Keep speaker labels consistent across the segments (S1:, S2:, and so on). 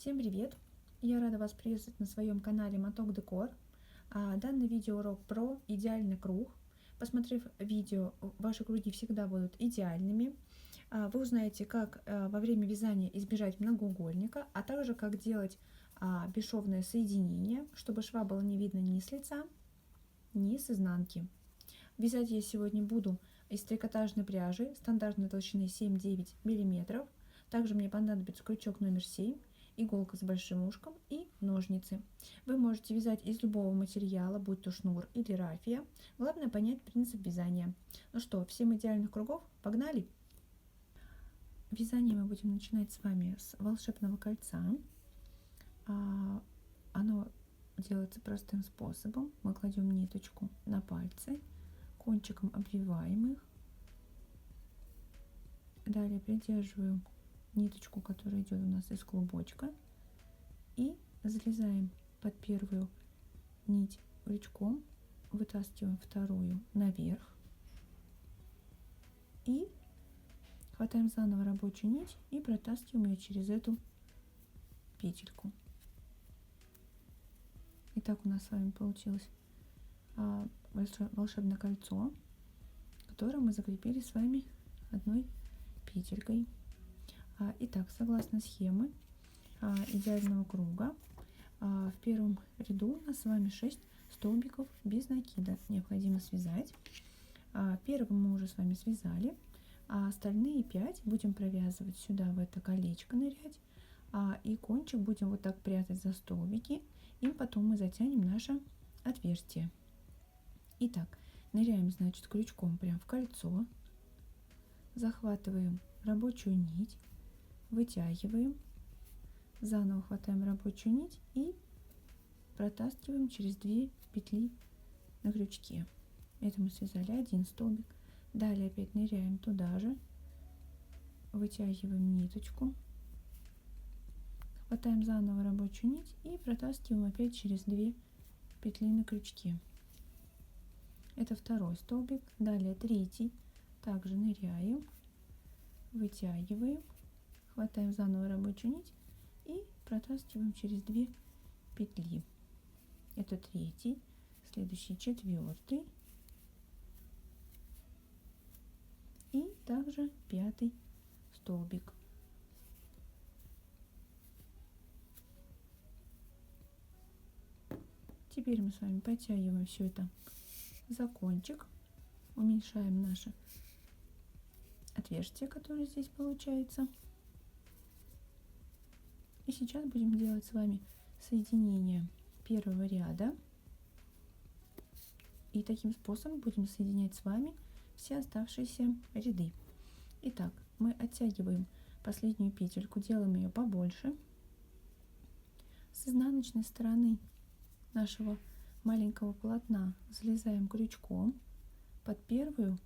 S1: Всем привет! Я рада вас приветствовать на своем канале Моток Декор. Данный видеоурок про идеальный круг. Посмотрев видео, ваши круги всегда будут идеальными. Вы узнаете, как во время вязания избежать многоугольника, а также как делать бесшовное соединение, чтобы шва было не видно ни с лица, ни с изнанки. Вязать я сегодня буду из трикотажной пряжи стандартной толщины 7-9 мм. Также мне понадобится крючок номер 7, иголка с большим ушком и ножницы. Вы можете вязать из любого материала, будь то шнур или рафия. Главное понять принцип вязания. Ну что, 7 идеальных кругов, погнали! Вязание мы будем начинать с вами с волшебного кольца. Оно делается простым способом. Мы кладем ниточку на пальцы, кончиком обвиваем их. Далее придерживаем ниточку, которая идет у нас из клубочка, и залезаем под первую нить крючком, вытаскиваем вторую наверх и хватаем заново рабочую нить и протаскиваем ее через эту петельку. Итак, у нас с вами получилось волшебное кольцо, которое мы закрепили с вами одной петелькой. Итак, согласно схемы идеального круга, в первом ряду у нас с вами 6 столбиков без накида необходимо связать. Первым мы уже с вами связали, а остальные 5 будем провязывать сюда, в это колечко нырять, и кончик будем вот так прятать за столбики, и потом мы затянем наше отверстие. Итак, ныряем, значит, крючком прям в кольцо, захватываем рабочую нить, вытягиваем, заново хватаем рабочую нить и протаскиваем через 2 петли на крючке. Это мы связали один столбик. Далее опять ныряем туда же, вытягиваем ниточку, хватаем заново рабочую нить и протаскиваем опять через 2 петли на крючке. Это второй столбик. Далее третий. Также ныряем, вытягиваем, хватаем заново рабочую нить и протаскиваем через 2 петли. Это третий, следующий четвертый и также 5 столбик. Теперь мы с вами подтягиваем все это за кончик, уменьшаем наше отверстие, которое здесь получается. И сейчас будем делать с вами соединение первого ряда. И таким способом будем соединять с вами все оставшиеся ряды. Итак, мы оттягиваем последнюю петельку, делаем ее побольше. С изнаночной стороны нашего маленького полотна залезаем крючком под первую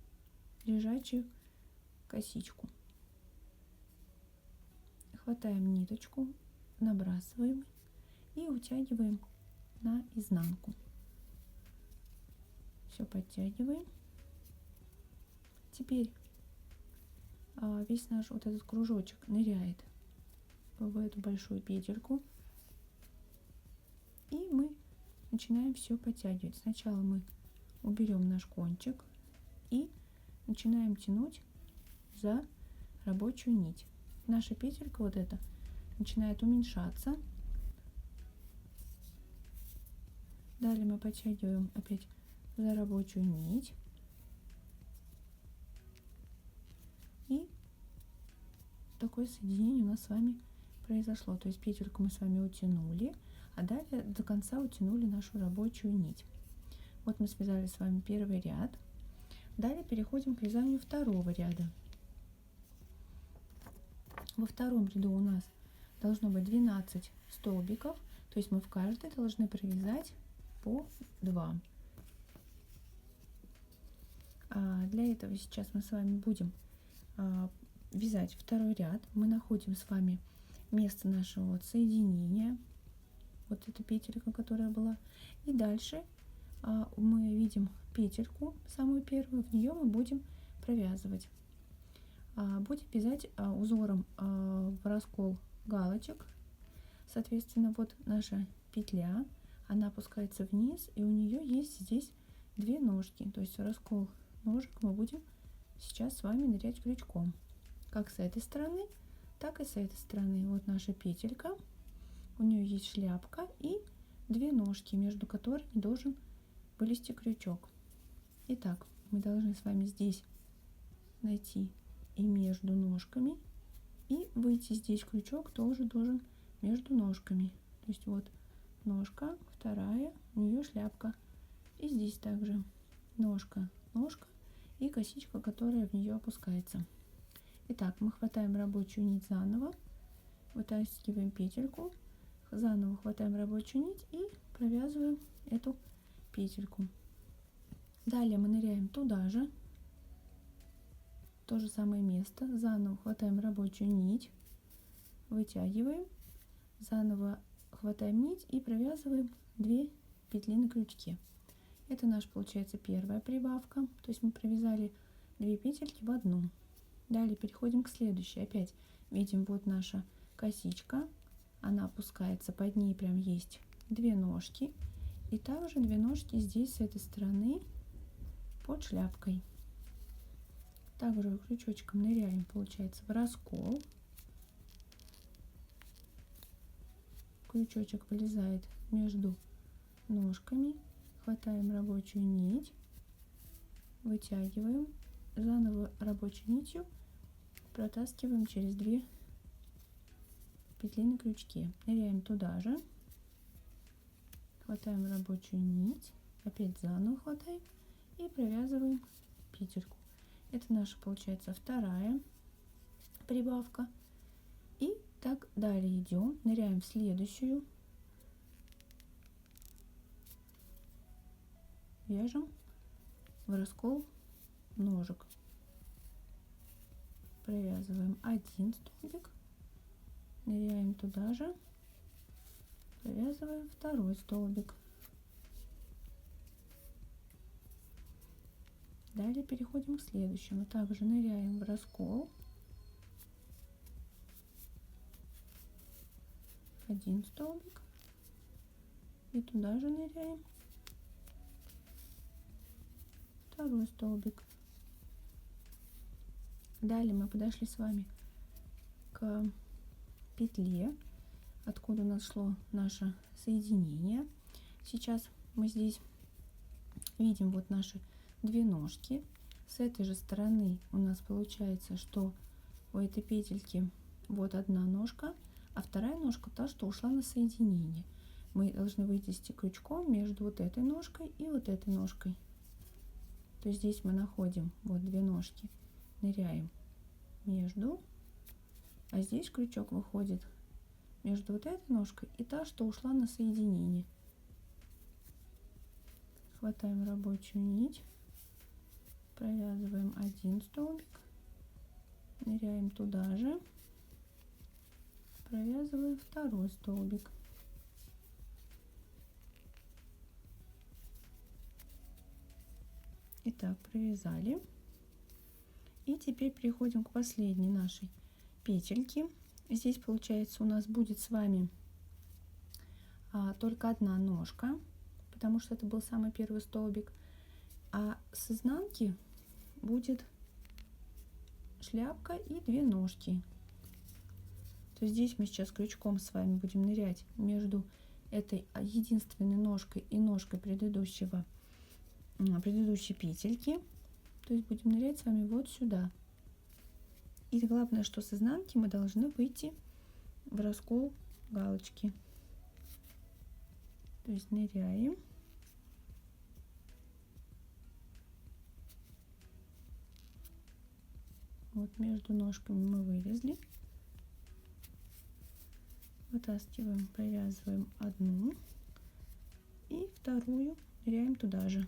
S1: лежачую косичку. Хватаем ниточку, набрасываем и утягиваем на изнанку. Все подтягиваем. Теперь весь наш вот этот кружочек ныряет в эту большую петельку, и мы начинаем все подтягивать. Сначала мы уберем наш кончик и начинаем тянуть за рабочую нить. Наша петелька вот эта начинает уменьшаться. Далее мы подтягиваем опять за рабочую нить. И такое соединение у нас с вами произошло. То есть петельку мы с вами утянули, а далее до конца утянули нашу рабочую нить. Вот мы связали с вами первый ряд. Далее переходим к вязанию второго ряда. Во втором ряду у нас должно быть 12 столбиков, то есть мы в каждый должны провязать по 2. Для этого сейчас мы с вами будем вязать второй ряд. Мы находим с вами место нашего вот соединения, вот эта петелька, которая была, и дальше мы видим петельку, самую первую, в нее мы будем провязывать. Будем вязать узором в раскол галочек Соответственно, вот наша петля, она опускается вниз, и у нее есть здесь две ножки. То есть в раскол ножек мы будем сейчас с вами нырять крючком. Как с этой стороны, так и с этой стороны. Вот наша петелька, у нее есть шляпка и две ножки, между которыми должен вылезти крючок. Итак, мы должны с вами здесь найти и между ножками, и выйти здесь крючок тоже должен между ножками. То есть вот ножка, вторая, у нее шляпка. И здесь также ножка, ножка и косичка, которая в нее опускается. Итак, мы хватаем рабочую нить заново, вытаскиваем петельку, заново хватаем рабочую нить и провязываем эту петельку. Далее мы ныряем туда же, в то же самое место, заново хватаем рабочую нить, вытягиваем, заново хватаем нить и провязываем 2 петли на крючке. Это наша получается первая прибавка, то есть мы провязали 2 петельки в одну. Далее переходим к следующей. Опять видим, вот наша косичка, она опускается, под ней прям есть 2 ножки, и также 2 ножки здесь с этой стороны под шляпкой. Также крючочком ныряем, получается, в раскол. Крючочек вылезает между ножками, хватаем рабочую нить, вытягиваем, заново рабочей нитью протаскиваем через 2 петли на крючке, ныряем туда же, хватаем рабочую нить, опять заново хватаем и провязываем петельку. Это наша получается вторая прибавка. И так далее идем, ныряем в следующую, вяжем в раскол ножек, провязываем 1 столбик, ныряем туда же, провязываем 2 столбик. Далее переходим к следующему, также ныряем в раскол, 1 столбик, и туда же ныряем 2 столбик. Далее мы подошли с вами к петле, откуда у нас шло наше соединение. Сейчас мы здесь видим вот наши 2 ножки. С этой же стороны у нас получается, что у этой петельки вот одна ножка, а вторая ножка та, что ушла на соединение. Мы должны вывести крючком между вот этой ножкой и вот этой ножкой. То есть здесь мы находим вот 2 ножки, ныряем между, а здесь крючок выходит между вот этой ножкой и та, что ушла на соединение. Хватаем рабочую нить, провязываем 1 столбик, ныряем туда же, провязываем 2 столбик. Итак, провязали. И теперь переходим к последней нашей петельке. Здесь получается у нас будет с вами только одна ножка, потому что это был самый первый столбик, а с изнанки будет шляпка и 2 ножки. То есть здесь мы сейчас крючком с вами будем нырять между этой единственной ножкой и ножкой предыдущей петельки. То есть будем нырять с вами вот сюда. И главное, что с изнанки мы должны выйти в раскол галочки. То есть ныряем. Вот между ножками мы вылезли. Вытаскиваем, провязываем 1 и 2 ныряем туда же.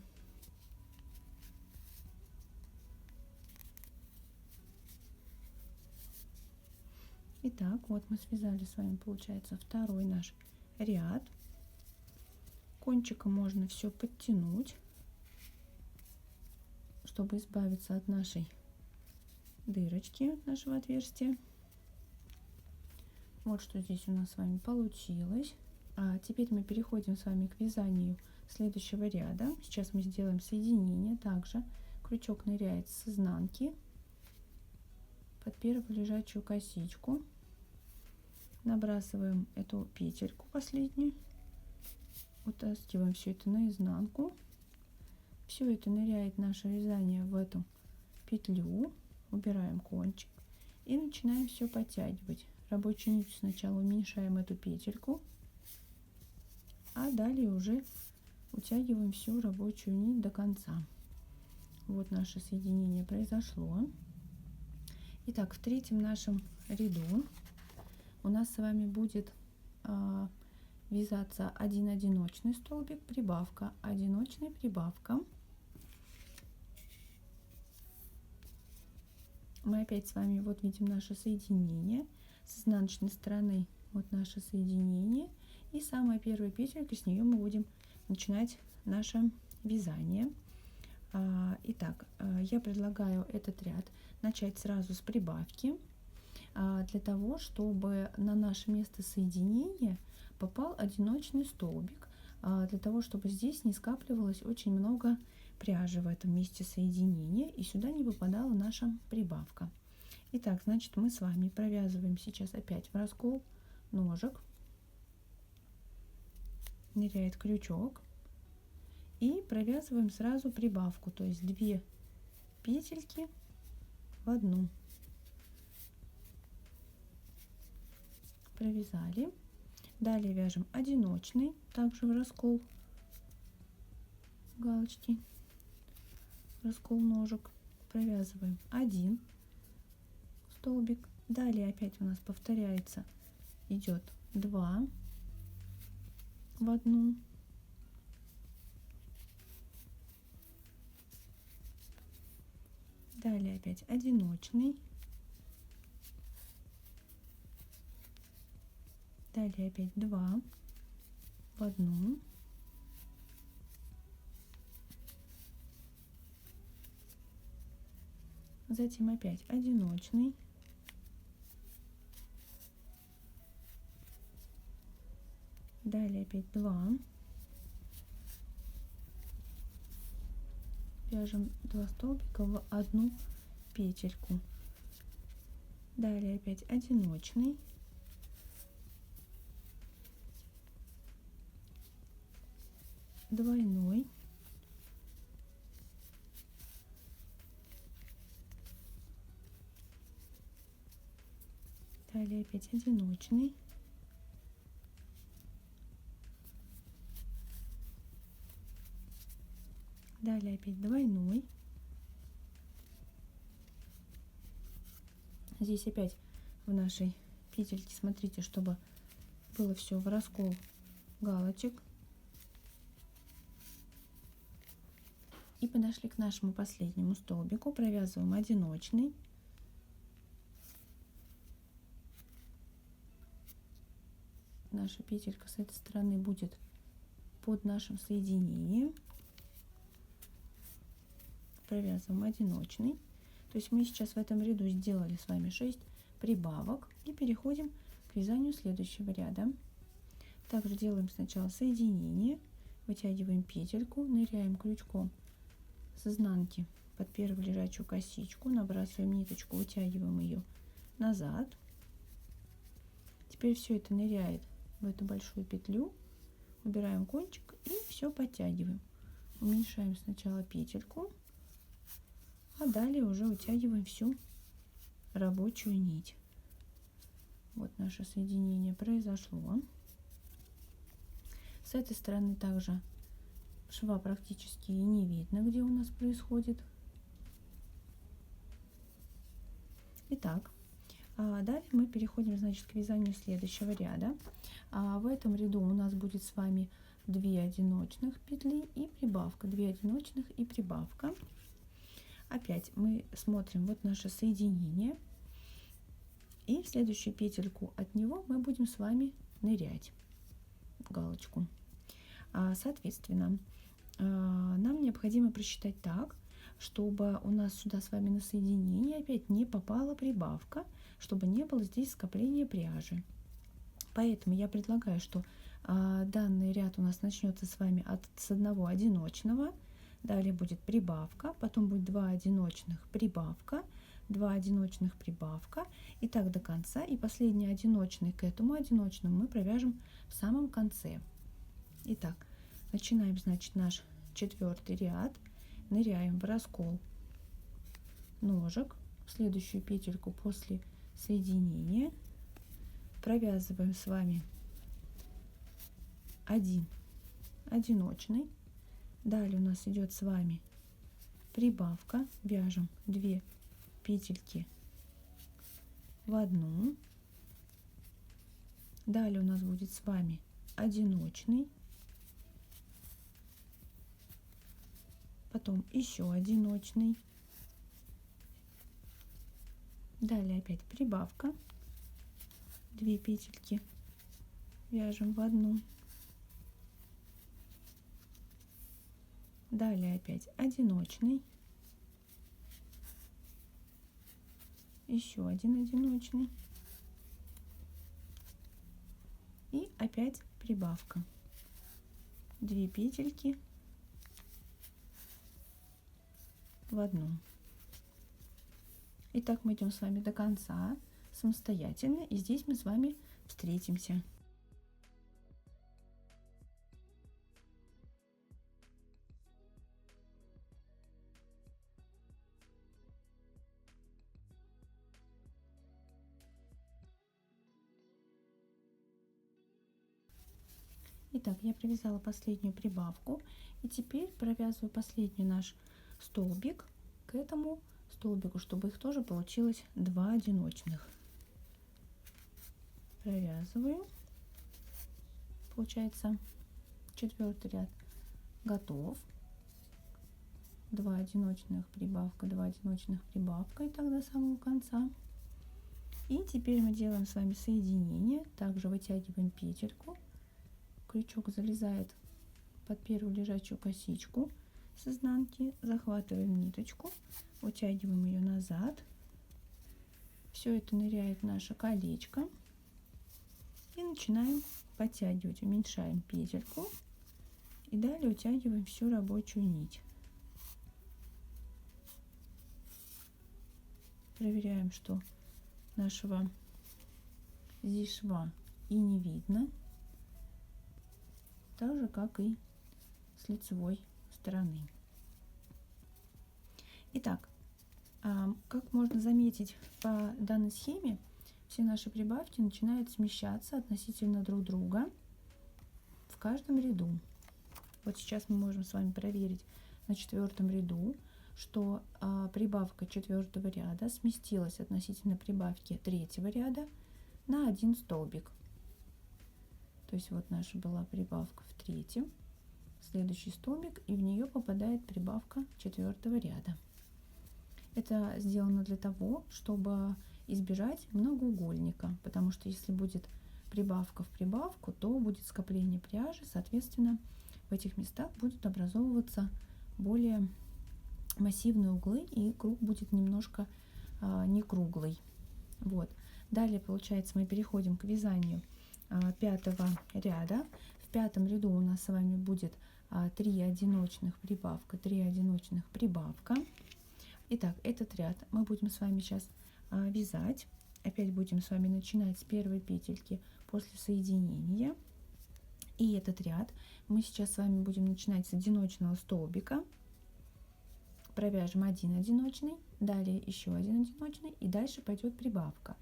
S1: Итак, вот мы связали с вами, получается, 2 наш ряд. Кончиком можно все подтянуть, чтобы избавиться от нашей дырочки, от нашего отверстия. Вот что здесь у нас с вами получилось. Теперь мы переходим с вами к вязанию следующего ряда. Сейчас мы сделаем соединение. Также крючок ныряет с изнанки под первую лежачую косичку. Набрасываем эту петельку последнюю. Утаскиваем все это на изнанку. Все это ныряет наше вязание в эту петлю. Убираем кончик и начинаем все подтягивать. Рабочую нить сначала уменьшаем эту петельку, а далее уже утягиваем всю рабочую нить до конца. Вот наше соединение произошло. Итак, в третьем нашем ряду у нас с вами будет вязаться один одиночный столбик, прибавка, одиночный, прибавка. Мы опять с вами вот видим наше соединение. С изнаночной стороны вот наше соединение. И самая первая петелька, с нее мы будем начинать наше вязание. Итак, я предлагаю этот ряд начать сразу с прибавки, для того, чтобы на наше место соединения попал одиночный столбик, для того, чтобы здесь не скапливалось очень много пряжи в этом месте соединения и сюда не попадала наша прибавка. Итак, значит, мы с вами провязываем сейчас опять в раскол ножек, ныряет крючок, и провязываем сразу прибавку, то есть 2 петельки в одну. Провязали. Далее вяжем одиночный, также в раскол галочки, раскол ножек, провязываем 1 столбик. Далее опять у нас повторяется, идет 2 в одну. Далее опять одиночный. Далее опять 2 в одну. Затем опять одиночный. Далее опять 2. Вяжем 2 столбика в одну петельку. Далее опять одиночный. Двойной. Далее опять одиночный. Далее опять двойной. Здесь опять в нашей петельке, смотрите, чтобы было все в раскол галочек. И подошли к нашему последнему столбику. Провязываем одиночный. Наша петелька с этой стороны будет под нашим соединением. Провязываем одиночный. То есть мы сейчас в этом ряду сделали с вами 6 прибавок и переходим к вязанию следующего ряда. Также делаем сначала соединение, вытягиваем петельку, ныряем крючком с изнанки под первую лежачую косичку, набрасываем ниточку, вытягиваем ее назад. Теперь все это ныряет в эту большую петлю, убираем кончик и все подтягиваем. Уменьшаем сначала петельку, а далее уже утягиваем всю рабочую нить. Вот наше соединение произошло. С этой стороны также шва практически и не видно, где у нас происходит. Итак, далее мы переходим, значит, к вязанию следующего ряда. В этом ряду у нас будет с вами 2 одиночных петли и прибавка, 2 одиночных и прибавка. Опять мы смотрим вот наше соединение, и в следующую петельку от него мы будем с вами нырять в галочку. Соответственно, нам необходимо просчитать так, чтобы у нас сюда с вами на соединение опять не попала прибавка, чтобы не было здесь скопления пряжи. Поэтому я предлагаю, что данный ряд у нас начнется с вами с одного одиночного, далее будет прибавка, потом будет 2 одиночных, прибавка, 2 одиночных, прибавка, и так до конца. И последний одиночный к этому одиночному мы провяжем в самом конце. Итак, начинаем, значит, наш 4-й ряд, ныряем в раскол ножек, в следующую петельку после соединения, провязываем с вами 1 одиночный, далее у нас идет с вами прибавка, вяжем 2 петельки в одну, далее у нас будет с вами одиночный, потом еще одиночный, далее опять прибавка, 2 петельки вяжем в одну, далее опять одиночный, еще один одиночный и опять прибавка, 2 петельки в одну. И так мы идем с вами до конца самостоятельно, и здесь мы с вами встретимся. Итак, я провязала последнюю прибавку, и теперь провязываю последний наш столбик к этому столбику, чтобы их тоже получилось 2 одиночных. Провязываю, получается 4-й ряд готов, 2 одиночных, прибавка, 2 одиночных, прибавка, и так до самого конца. И теперь мы делаем с вами соединение, также вытягиваем петельку, крючок залезает под первую лежачую косичку с изнанки, захватываем ниточку, вытягиваем ее назад, все это ныряет в наше колечко, и начинаем подтягивать, уменьшаем петельку и далее утягиваем всю рабочую нить. Проверяем, что нашего здесь шва и не видно, так же как и с лицевой стороны. Итак, как можно заметить по данной схеме, все наши прибавки начинают смещаться относительно друг друга в каждом ряду. Вот сейчас мы можем с вами проверить на 4-м ряду, что прибавка 4-го ряда сместилась относительно прибавки 3-го ряда на 1 столбик. То есть вот наша была прибавка в 3-м, следующий столбик, и в нее попадает прибавка 4-го ряда. Это сделано для того, чтобы избежать многоугольника, потому что если будет прибавка в прибавку, то будет скопление пряжи, соответственно, в этих местах будут образовываться более массивные углы, и круг будет немножко не круглый. Вот. Далее, получается, мы переходим к вязанию 5-го ряда. В 5-м ряду у нас с вами будет 3 одиночных, прибавка, 3 одиночных, прибавка. Итак, этот ряд мы будем с вами сейчас вязать. Опять будем с вами начинать с первой петельки после соединения. И этот ряд мы сейчас с вами будем начинать с одиночного столбика. Провяжем 1 одиночный, далее еще 1 одиночный, и дальше пойдет прибавка.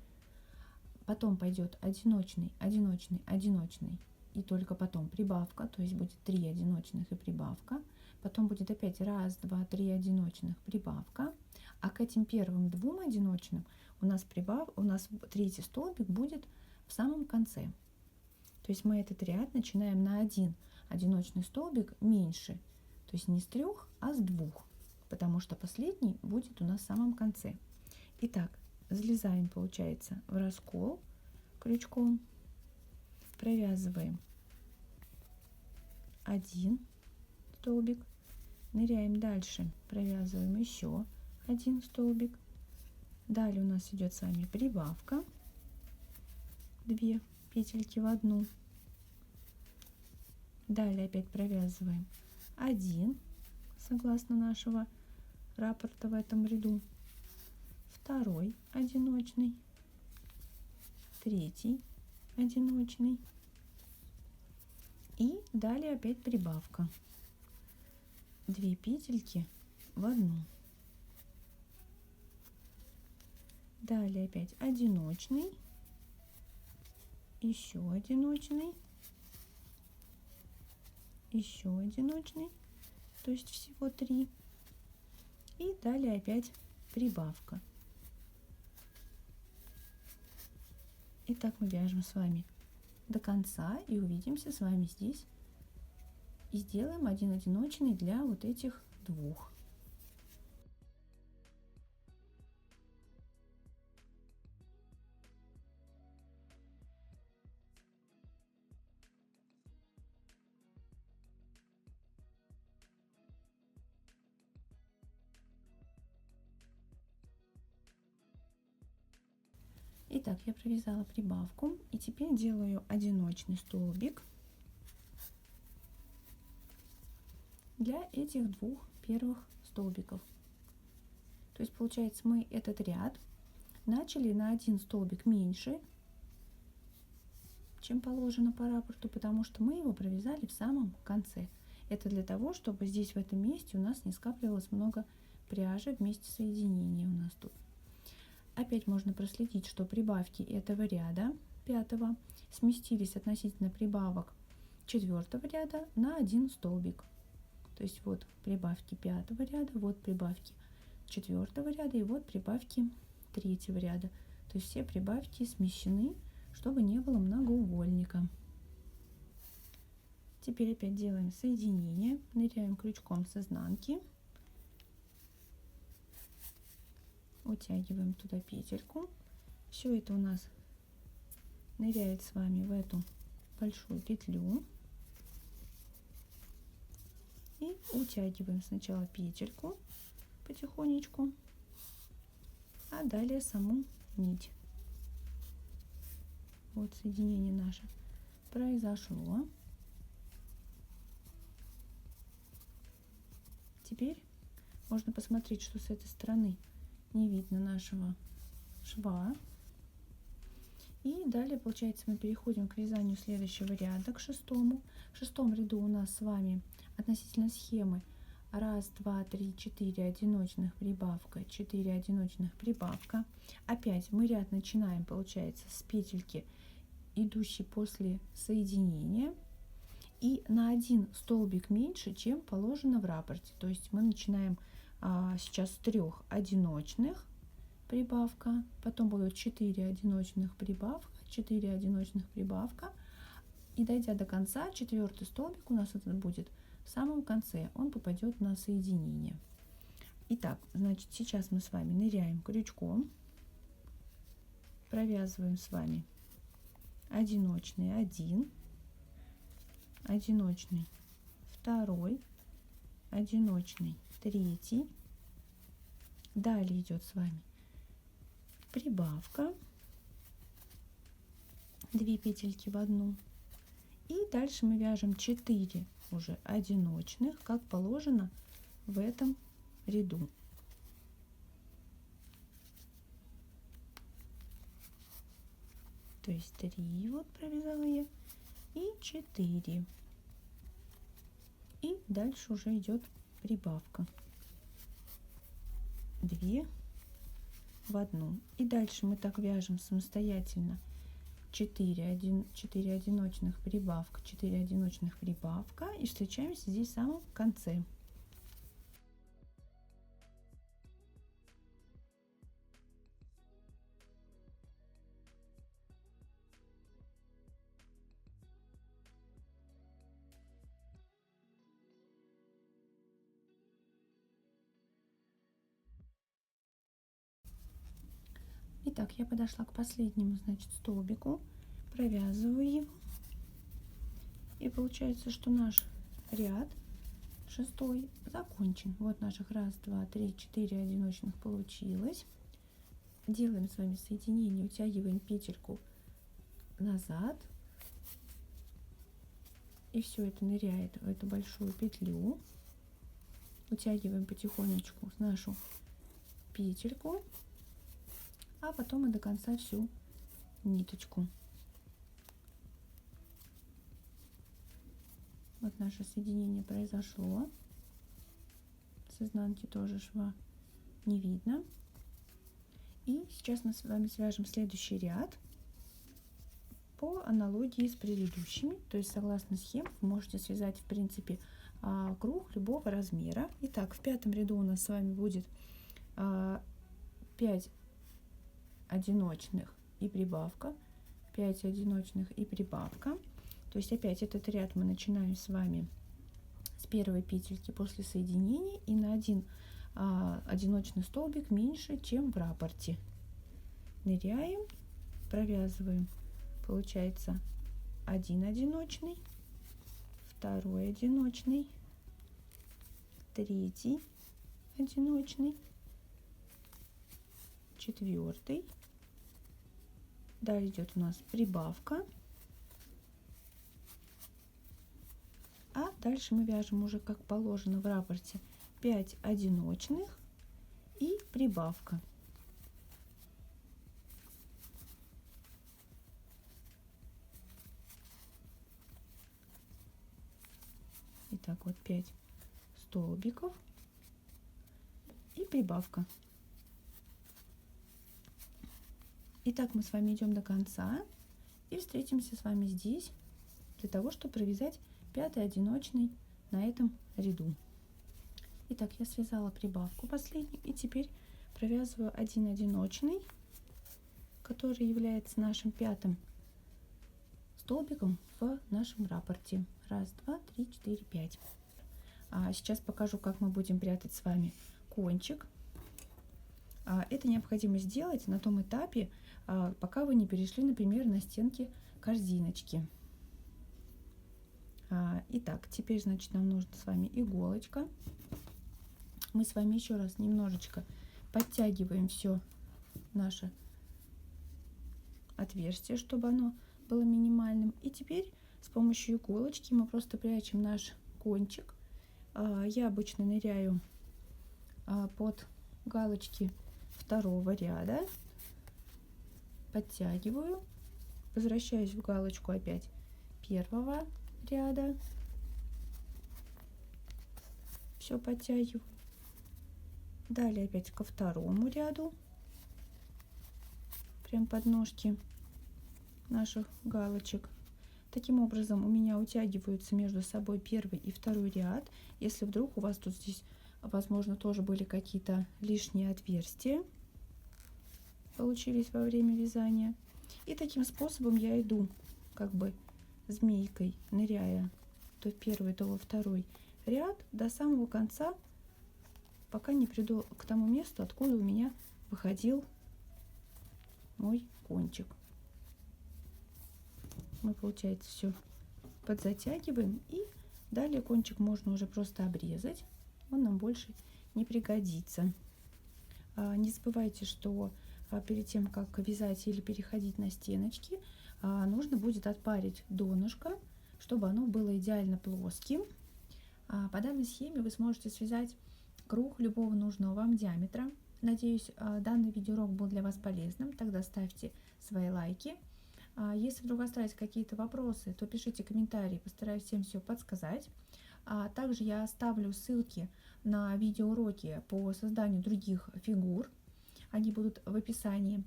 S1: Потом пойдет одиночный, одиночный, одиночный, и только потом прибавка, то есть будет 3 одиночных и прибавка. Потом будет опять 1, 2, 3 одиночных, прибавка. А к этим первым 2 одиночным у нас 3-й столбик будет в самом конце. То есть мы этот ряд начинаем на 1 одиночный столбик меньше, то есть не с 3, а с 2, потому что последний будет у нас в самом конце. Итак, залезаем, получается, в раскол крючком, провязываем 1 столбик, ныряем дальше, провязываем еще 1 столбик, далее у нас идет с вами прибавка, 2 петельки в одну. Далее опять провязываем 1 согласно нашего раппорта в этом ряду, 2 одиночный, 3 одиночный и далее опять прибавка, 2 петельки в одну. Далее опять одиночный, еще одиночный, еще одиночный, то есть всего 3. И далее опять прибавка. Итак, мы вяжем с вами до конца и увидимся с вами здесь. И сделаем один одиночный для вот этих двух. Итак, я провязала прибавку и теперь делаю одиночный столбик для этих двух первых столбиков. То есть получается, мы этот ряд начали на один столбик меньше, чем положено по раппорту, потому что мы его провязали в самом конце. Это для того, чтобы здесь в этом месте у нас не скапливалось много пряжи вместе соединения у нас тут. Опять можно проследить, что прибавки этого ряда 5 сместились относительно прибавок 4 ряда на один столбик. То есть вот прибавки 5 ряда, вот прибавки 4 ряда и вот прибавки 3 ряда. То есть все прибавки смещены, чтобы не было многоугольника. Теперь опять делаем соединение, ныряем крючком с изнанки. Утягиваем туда петельку. Все это у нас ныряет с вами в эту большую петлю. И утягиваем сначала петельку потихонечку, а далее саму нить. Вот соединение наше произошло. Теперь можно посмотреть, что с этой стороны не видно нашего шва. И далее, получается, мы переходим к вязанию следующего ряда, к шестому. В шестом ряду у нас с вами относительно схемы 1, 2, 3, 4 одиночных прибавка, 4 одиночных прибавка. Опять мы ряд начинаем, получается, с петельки, идущей после соединения, и на один столбик меньше, чем положено в раппорте. То есть мы начинаем сейчас с 3 одиночных прибавка, потом будут 4 одиночных прибавка, 4 одиночных прибавка, и дойдя до конца, 4-й столбик у нас это будет в самом конце, он попадет на соединение. Итак, значит, сейчас мы с вами ныряем крючком, провязываем с вами одиночный 1, одиночный 2, одиночный 3, далее идет с вами прибавка, 2 петельки в одну, и дальше мы вяжем 4 уже одиночных, как положено в этом ряду. То есть 3 вот провязала я и 4, и дальше уже идет прибавка, 2 в одну, и дальше мы так вяжем самостоятельно 4 одиночных прибавка, 4 одиночных прибавка, и встречаемся здесь в самом конце. Итак, я подошла к последнему, значит, столбику, провязываю его, и получается, что наш ряд шестой закончен. Вот наших 1, 2, 3, 4 одиночных получилось. Делаем с вами соединение, утягиваем петельку назад. И все это ныряет в эту большую петлю. Утягиваем потихонечку нашу петельку, а потом и до конца всю ниточку. Вот наше соединение произошло. С изнанки тоже шва не видно. И сейчас мы с вами свяжем следующий ряд по аналогии с предыдущими. То есть согласно схеме вы можете связать в принципе круг любого размера. Итак, в пятом ряду у нас с вами будет 5 одиночных и прибавка, 5 одиночных и прибавка. То есть опять этот ряд мы начинаем с вами с первой петельки после соединения и на один одиночный столбик меньше, чем в раппорте. Ныряем, провязываем, получается один одиночный, второй одиночный, третий одиночный, четвертый. Далее идет у нас прибавка. А дальше мы вяжем уже как положено в раппорте 5 одиночных и прибавка. Итак, вот 5 столбиков и прибавка. Итак, мы с вами идем до конца и встретимся с вами здесь для того, чтобы провязать 5 одиночный на этом ряду. Итак, я связала прибавку последнюю и теперь провязываю один одиночный, который является нашим пятым столбиком в нашем раппорте. Раз, два, три, четыре, пять. Сейчас покажу, как мы будем прятать с вами кончик. Это необходимо сделать на том этапе, пока вы не перешли, например, на стенки корзиночки. Итак, теперь, значит, нам нужна с вами иголочка. Мы с вами еще раз немножечко подтягиваем все наше отверстие, чтобы оно было минимальным. И теперь с помощью иголочки мы просто прячем наш кончик. Я обычно ныряю под галочки второго ряда, подтягиваю, возвращаюсь в галочку опять первого ряда, все подтягиваю, далее опять ко второму ряду, прям под ножки наших галочек. Таким образом у меня утягиваются между собой первый и второй ряд. Если вдруг у вас тут здесь, возможно, тоже были какие-то лишние отверстия, получились во время вязания. И таким способом я иду как бы змейкой, ныряя то в первый, то во второй ряд до самого конца, пока не приду к тому месту, откуда у меня выходил мой кончик. Мы, получается, все подзатягиваем, и далее кончик можно уже просто обрезать, он нам больше не пригодится. Не забывайте, что перед тем, как вязать или переходить на стеночки, нужно будет отпарить донышко, чтобы оно было идеально плоским. По данной схеме вы сможете связать круг любого нужного вам диаметра. Надеюсь, данный видеоурок был для вас полезным. Тогда ставьте свои лайки. Если вдруг остались какие-то вопросы, то пишите комментарии, постараюсь всем все подсказать. Также я оставлю ссылки на видеоуроки по созданию других фигур. Они будут в описании.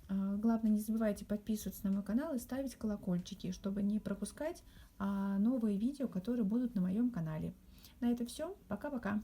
S1: Главное, не забывайте подписываться на мой канал и ставить колокольчики, чтобы не пропускать новые видео, которые будут на моем канале. На этом все. Пока-пока.